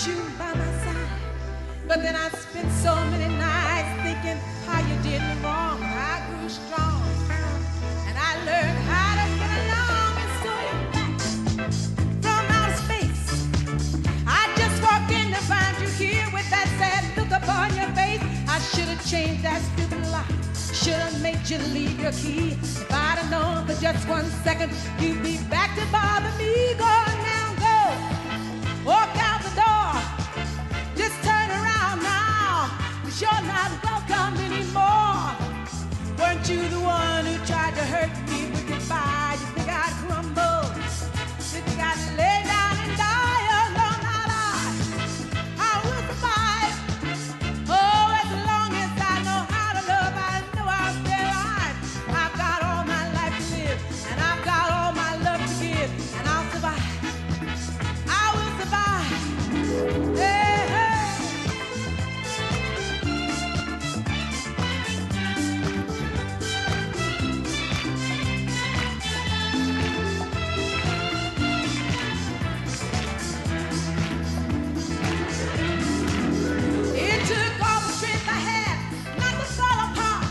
you by my side. But then I spent so many nights thinking how you did me wrong. I grew strong and I learned how to get along. And so you're back from outer space. I just walked in to find you here with that sad look upon your face. I should have changed that stupid lock. Should have made you leave your key. If I'd have known for just 1 second you'd be back to bother me. Go now, go. Walk out the door. Just turn around now. 'Cause you're not welcome anymore. Weren't you the one who tried to hurt me with goodbye? You think I'd crumble? You think I'd lay down and die? Oh, no, not I. I will survive. Oh, as long as I know how to love, I know I'll stay alive. I've got all my life to live, and I've got all my love to give, and I'll survive. I will survive. Hey, hey. It took all the strength I had not to fall apart.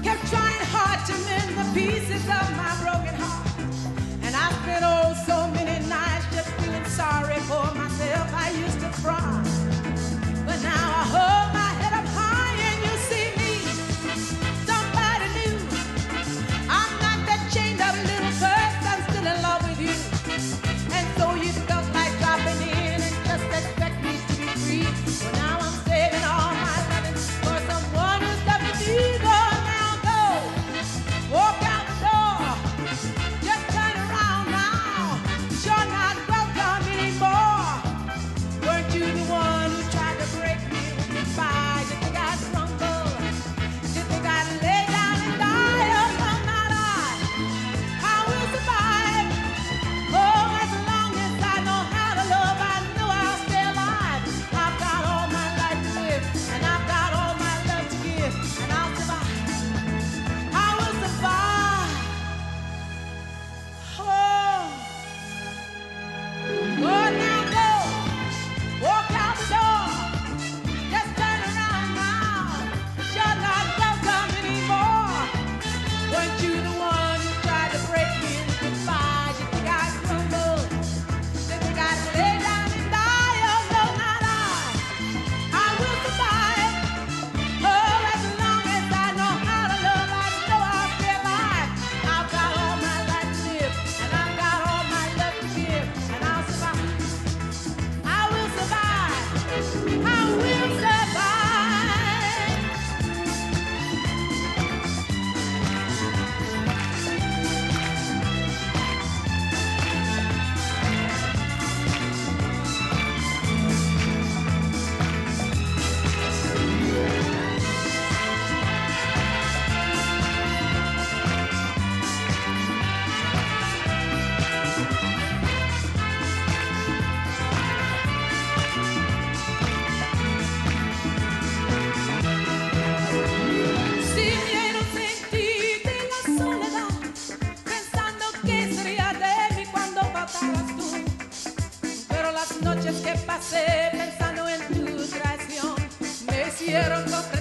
Kept trying hard to mend the pieces of my broken heart. And I spent oh so many nights just feeling sorry for myself. I used to cry, but now I hold my head up high and you see me, somebody new. I'm not that chained up little bird, I'm still in love with you. And so you felt like dropping in and just expect me to be free. Well, now I'm saving all my loving for someone who's loving me. Go now, go. Walk out the door. Just turn around now. 'Cause you're not welcome anymore. Weren't you the one who tried to break me with goodbye? You think I'd crumble? You think I'd lay down and die? Oh, no, not I. I will survive. Oh, as long as I know how to love, I know I'll stay alive. I've got all my life to live, and I've got all my love to give, and I'll survive. I will survive. Oh, go now, go. Walk out the door. Just turn around now. 'Cause you're not welcome anymore. Weren't you the one who tried to break me with goodbye? You think I'd crumble? You think I'd lay down and die? Oh, no, not I. I will survive. Oh, as long as I know how to love, I know I'll stay alive. I've got all my life to live, and I've got all my love to give, and I'll survive. I will survive. I will survive. Si viene un sentir de la soledad, pensando que sería de mí cuando faltaras tú. Pero las noches que pasé pensando en tu traición me hicieron comprender